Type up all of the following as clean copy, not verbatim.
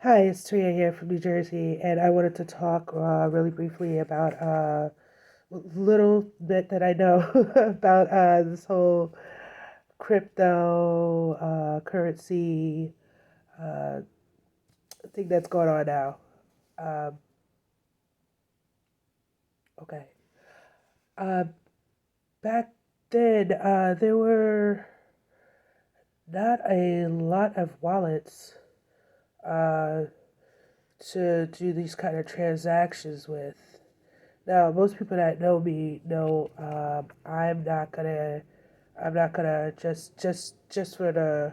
Hi, it's Toya here from New Jersey, and I wanted to talk really briefly about a little bit that I know about this whole crypto currency uh, thing that's going on now. Um, okay. Uh, Back then, there were not a lot of wallets uh, to do these kind of transactions with. Now, most people that know me know I'm not gonna just for the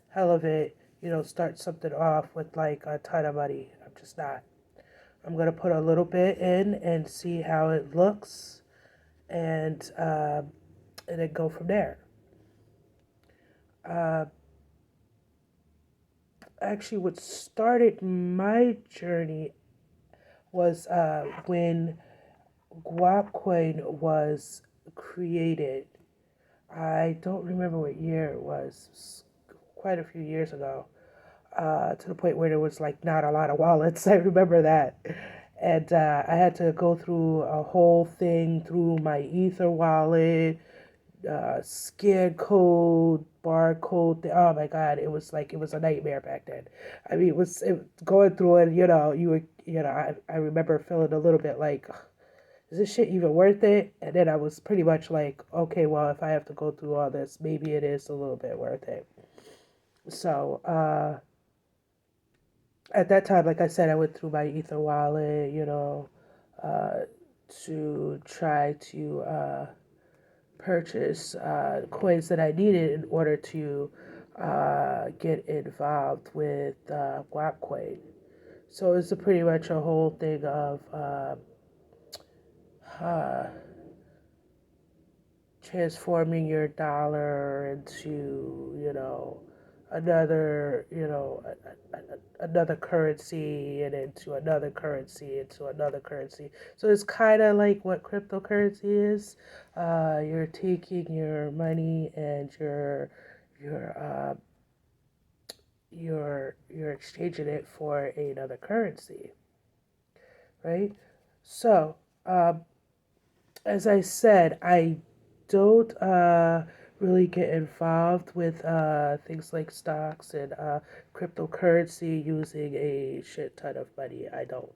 hell of it, start something off with like a ton of money. I'm just not. I'm gonna put a little bit in and see how it looks, and then go from there. Uh, Actually, what started my journey was when Guapcoin was created. I don't remember what year it was. Quite a few years ago. To the point where there was like not a lot of wallets. I remember that. And I had to go through a whole thing through my Ether wallet, scan code, barcode. Oh my God, it was a nightmare back then. I mean, going through it. I remember feeling a little bit like, is this shit even worth it? And then I was pretty much like, okay, well, if I have to go through all this, maybe it is a little bit worth it. So, at that time, like I said, I went through my Ether wallet, uh, to try to purchase coins that I needed in order to get involved with Guapcoin. So it's pretty much a whole thing of uh, transforming your dollar into, another, another currency and into another currency into another currency. So it's kind of like what cryptocurrency is. You're taking your money and your you're exchanging it for another currency, right? So, um, as I said, I don't really get involved with things like stocks and cryptocurrency using a shit ton of money. I don't.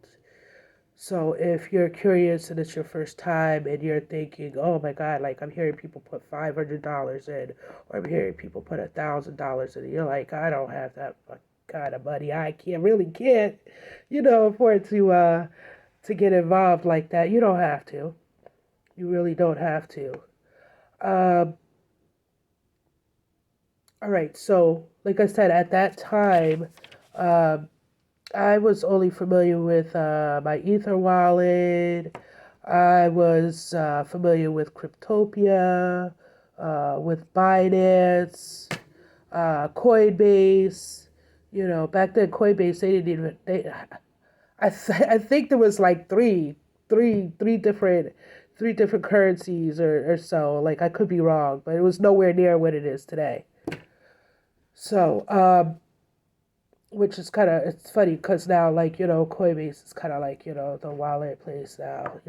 So if you're curious and it's your first time and you're thinking, oh my God, like I'm hearing people put $500 in, or I'm hearing people put $1,000 in, you're like, I don't have that kind of money. I can't, afford to get involved like that. You don't have to. You really don't have to. Um, all right. So, like I said, at that time, um, I was only familiar with my Ether wallet. I was familiar with Cryptopia, with Binance, Coinbase. Back then Coinbase they didn't even I think there was like three different currencies or so. Like I could be wrong, but it was nowhere near what it is today. So, which is kind of it's funny because now like Coinbase is kind of like the wallet place now.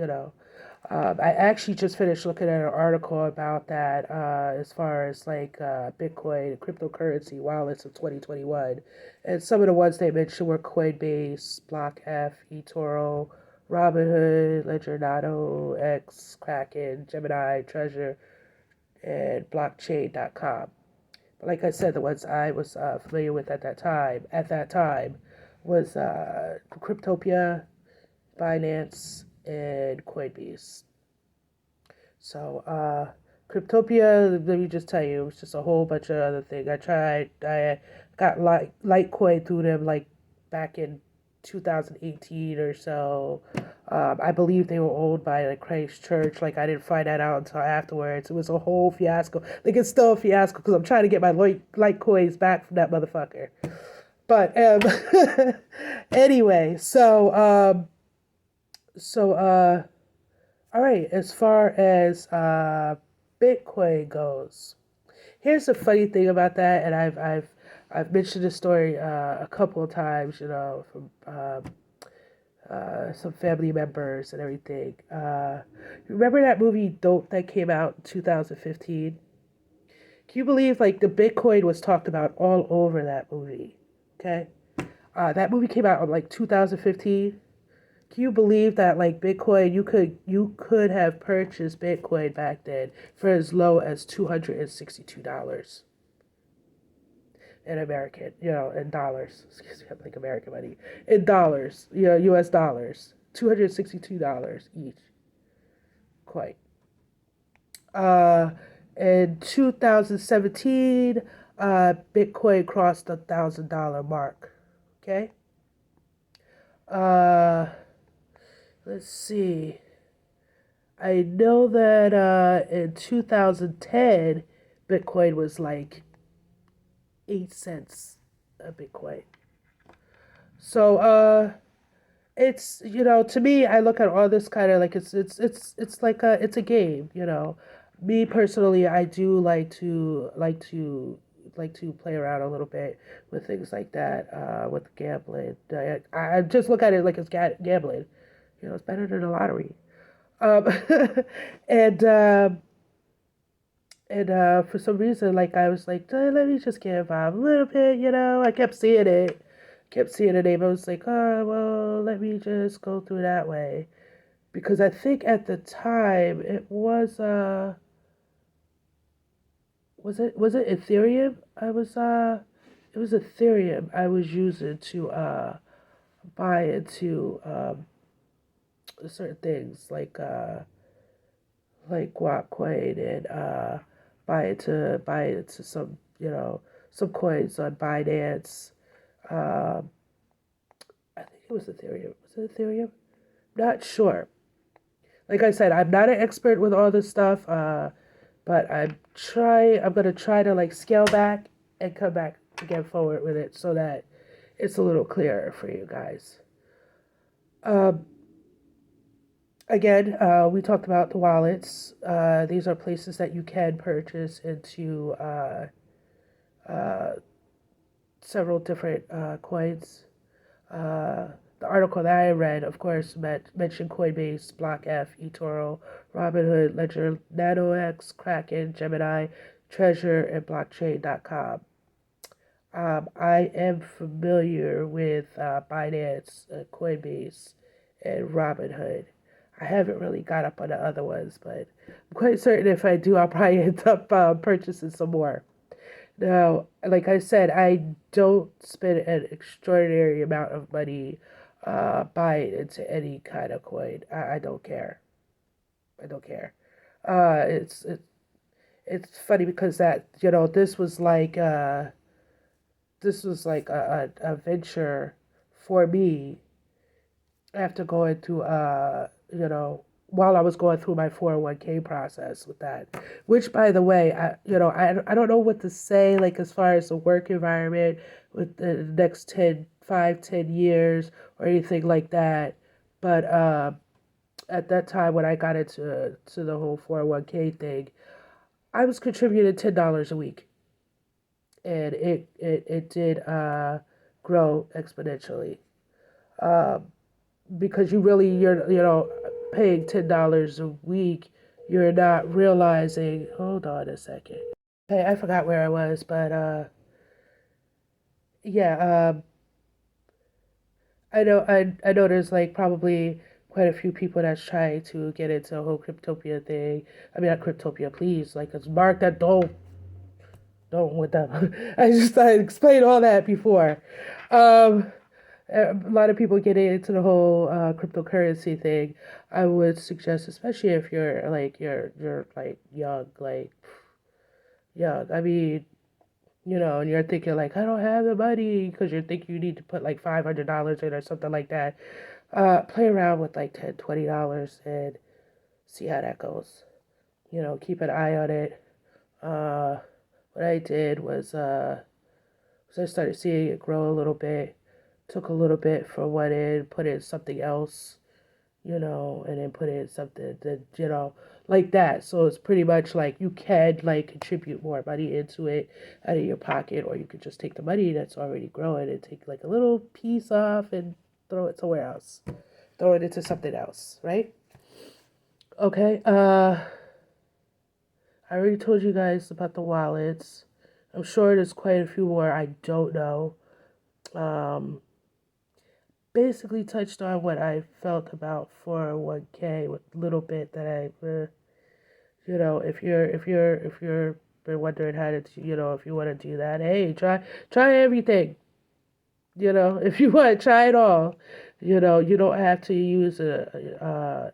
I actually just finished looking at an article about that as far as like Bitcoin cryptocurrency wallets of 2021, and some of the ones they mentioned were Coinbase, BlockF, eToro, Robinhood, Ledger Nano, X, Kraken, Gemini, Treasure, and Blockchain.com. But like I said, the ones I was familiar with at that time, was Cryptopia, Binance, and Coinbase. So, Cryptopia, let me just tell you, it was just a whole bunch of other things. I got Litecoin through them like back in 2018 or so. I believe they were owned by like Christ Church. Like I didn't find that out until afterwards. It was a whole fiasco. Like it's still a fiasco because I'm trying to get my Litecoins back from that motherfucker. But anyway, so all right, as far as Bitcoin goes, here's the funny thing about that, and I've mentioned this story a couple of times, from some family members and everything. Remember that movie Dope that came out in 2015? Can you believe like the Bitcoin was talked about all over that movie? Okay, that movie came out in like 2015. Can you believe that like Bitcoin, you could have purchased Bitcoin back then for as low as $262 in American, in dollars. Excuse me, like American money in dollars, U.S. dollars, $262 each coin. Uh, in 2017, Bitcoin crossed $1,000 mark. Okay. Uh, let's see. I know that in 2010, Bitcoin was like 8 cents a Bitcoin. So it's to me, I look at all this kind of like it's like it's a game. Me personally, I do like to play around a little bit with things like that, with gambling. I just look at it like it's gambling. It's better than the lottery. Um, and for some reason, like I was like, let me just get involved a little bit. I kept seeing the name. I was like, oh well, let me just go through that way, because I think at the time it was it Ethereum? It was Ethereum I was using to buy into certain things like guac coin, and buy into some coins on Binance. Um, I think it was Ethereum. Was it Ethereum? Not sure. Like I said, I'm not an expert with all this stuff. But I'm gonna try to like scale back and come back again forward with it so that it's a little clearer for you guys. Um, Again, we talked about the wallets. These are places that you can purchase into uh, several different coins. Uh, the article that I read, of course, mentioned Coinbase, BlockF, eToro, Robinhood, Ledger, NanoX, Kraken, Gemini, Treasure, and Blockchain.com. I am familiar with Binance, Coinbase, and Robinhood. I haven't really got up on the other ones, but I'm quite certain if I do, I'll probably end up purchasing some more. Now, like I said, I don't spend an extraordinary amount of money buying into any kind of coin. I don't care. I don't care. It's funny because that this was like a venture for me after going through while I was going through my 401k process with that, which by the way, I don't know what to say, like as far as the work environment with the next 5-10 years or anything like that. But at that time when I got into the whole 401k thing, I was contributing $10 a week, and it did grow exponentially. Um, because you're paying $10 a week, you're not realizing. Hold on a second. Hey, I forgot where I was, but yeah. I know there's like probably quite a few people that's trying to get into the whole Cryptopia thing. I mean, not Cryptopia, please. Like, it's Mark that don't with them. I explained all that before. Um, a lot of people getting into the whole cryptocurrency thing. I would suggest, especially if you're like young. I mean, and you're thinking like, I don't have the money, because you think you need to put like $500 in or something like that. Play around with like $10, $20 and see how that goes. Keep an eye on it. Uh, what I did was I started seeing it grow a little bit. Took a little bit from one end, put in something else, and then put in something that, like that. So it's pretty much like you can like contribute more money into it out of your pocket, or you could just take the money that's already growing and take like a little piece off and throw it somewhere else. Throw it into something else, right? Okay. I already told you guys about the wallets. I'm sure there's quite a few more I don't know. Um, Basically touched on what I felt about 401k with a little bit that if you're been wondering how to, if you want to do that, hey, try everything. If you want, try it all. You don't have to use a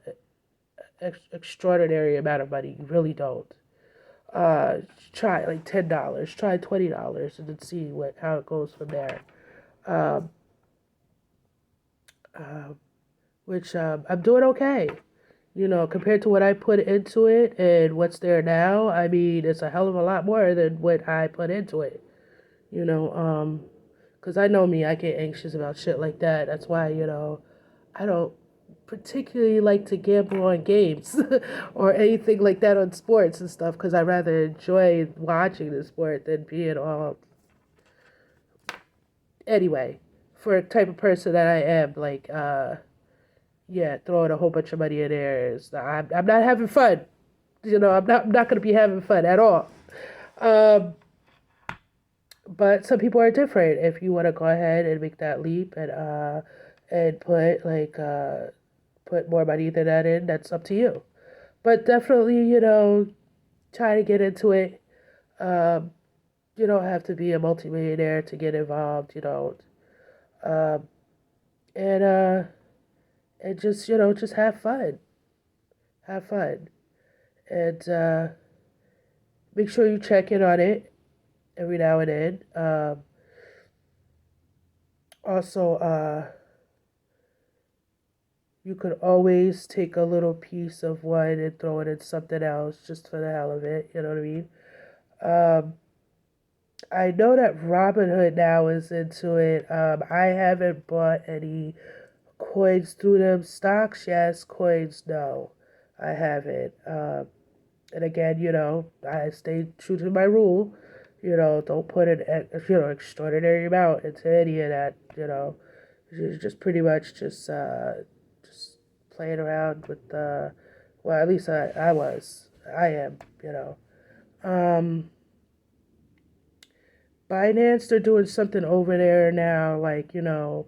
extraordinary amount of money. You really don't. Uh, Try like $10, try $20, and then see how it goes from there. Um, uh, which I'm doing okay. Compared to what I put into it and what's there now, I mean, it's a hell of a lot more than what I put into it. You know, um, because I know me, I get anxious about shit like that. That's why, I don't particularly like to gamble on games or anything like that on sports and stuff because I rather enjoy watching the sport than being all. Anyway, for a type of person that I am, like, yeah, throwing a whole bunch of money in there is, I'm not having fun. I'm not going to be having fun at all. Um, but some people are different. If you want to go ahead and make that leap and put more money than that in, that's up to you. But definitely, try to get into it. Um, you don't have to be a multimillionaire to get involved. You don't. Um, and just just have fun. Have fun, and make sure you check in on it every now and then. Also, you could always take a little piece of one and throw it in something else just for the hell of it. You know what I mean? Um, I know that Robinhood now is into it. I haven't bought any coins through them. Stocks, yes. Coins, no. I haven't. And again, I stay true to my rule. Don't put an extraordinary amount into any of that. Just pretty much just playing around with the. Well, at least I am. Um, Binance, they're doing something over there now, like, you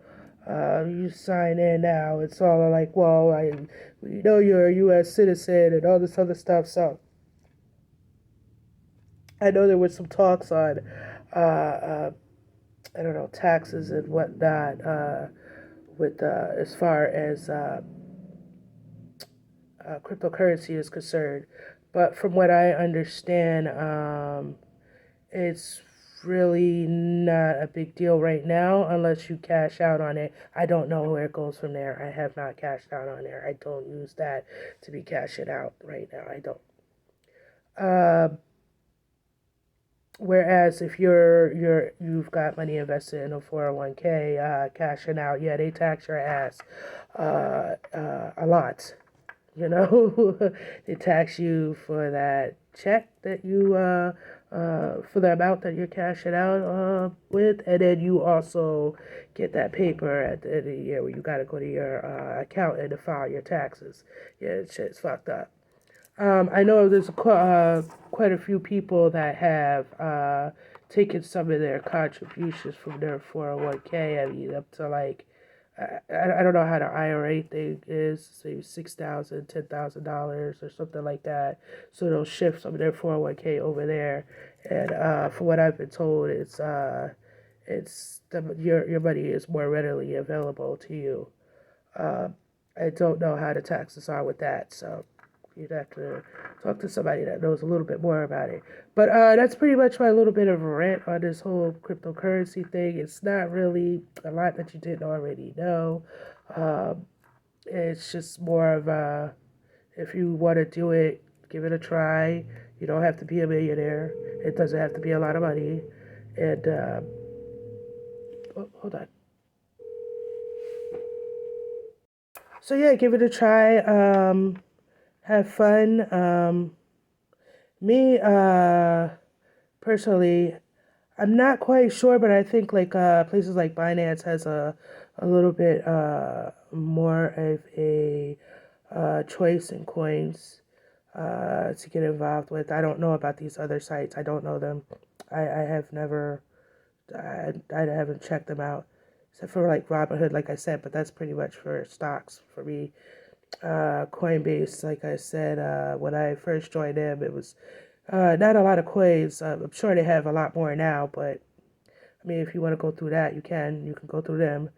sign in now. It's all like, well, we know you're a U.S. citizen and all this other stuff. So I know there was some talks on, I don't know, taxes and whatnot, with as far as cryptocurrency is concerned. But from what I understand, it's really not a big deal right now unless you cash out on it. I don't know where it goes from there. I have not cashed out on there. I don't use that to be cashing out right now. I don't. Uh, Whereas if you've got money invested in a 401k, cashing out, yeah, they tax your ass a lot. They tax you for that check that for the amount that you're cashing out with, and then you also get that paper at the end of the year where you got to go to your accountant to file your taxes. Yeah, shit's fucked up. I know there's quite a few people that have taken some of their contributions from their 401k. I mean, up to like, I don't know how the IRA thing is, say $6,000, $10,000 or something like that. So they'll shift some of their 401k over there. And from what I've been told, your money is more readily available to you. Uh, I don't know how the taxes are with that, so you'd have to talk to somebody that knows a little bit more about it. But that's pretty much my little bit of a rant on this whole cryptocurrency thing. It's not really a lot that you didn't already know. Um, it's just more of if you want to do it, give it a try. You don't have to be a millionaire. It doesn't have to be a lot of money. And hold on. So yeah, give it a try. Have fun. Me, personally, I'm not quite sure, but I think like places like Binance has a little bit more of a choice in coins to get involved with. I don't know about these other sites. I don't know them. I have never I haven't checked them out except for like Robinhood, like I said, but that's pretty much for stocks for me. Coinbase, like I said, when I first joined them, it was not a lot of coins. I'm sure they have a lot more now, but I mean, if you want to go through that, you can. You can go through them.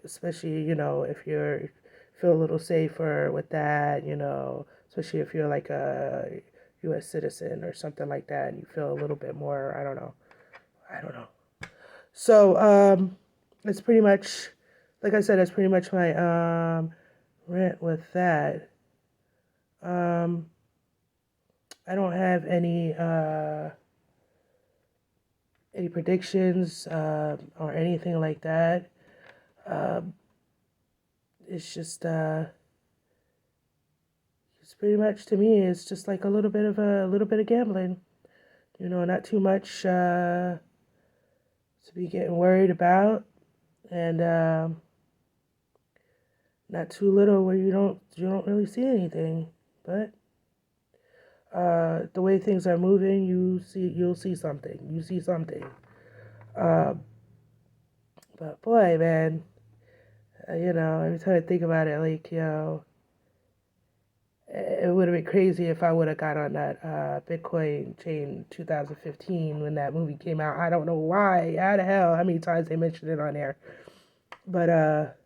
Especially, if you're feel a little safer with that, especially if you're like a U.S. citizen or something like that, and you feel a little bit more. I don't know. So, it's pretty much, like I said, that's pretty much my rant with that. Um, I don't have any predictions or anything like that. Um, it's just it's pretty much to me. It's just like a little bit of gambling. Not too much to be getting worried about, and not too little where you don't really see anything. But the way things are moving, you'll see something. You see something. Uh, but boy, man, every time I think about it, like it would have been crazy if I would have got on that Bitcoin chain 2015 when that movie came out. I don't know why. How the hell? How many times they mentioned it on there? But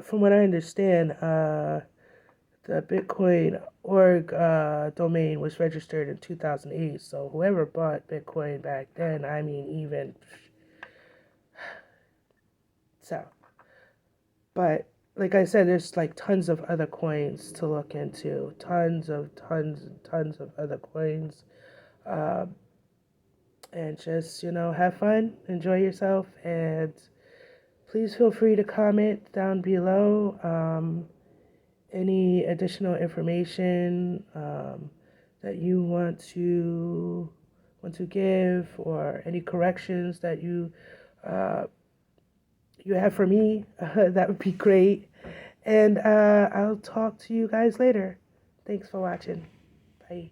from what I understand, the Bitcoin org domain was registered in 2008. So whoever bought Bitcoin back then, I mean, even so. But like I said, there's like tons of other coins to look into. Tons of other coins. Um, and just, have fun, enjoy yourself, and please feel free to comment down below any additional information that you want to give, or any corrections that uh, you have for me. That would be great. And I'll talk to you guys later. Thanks for watching. Bye.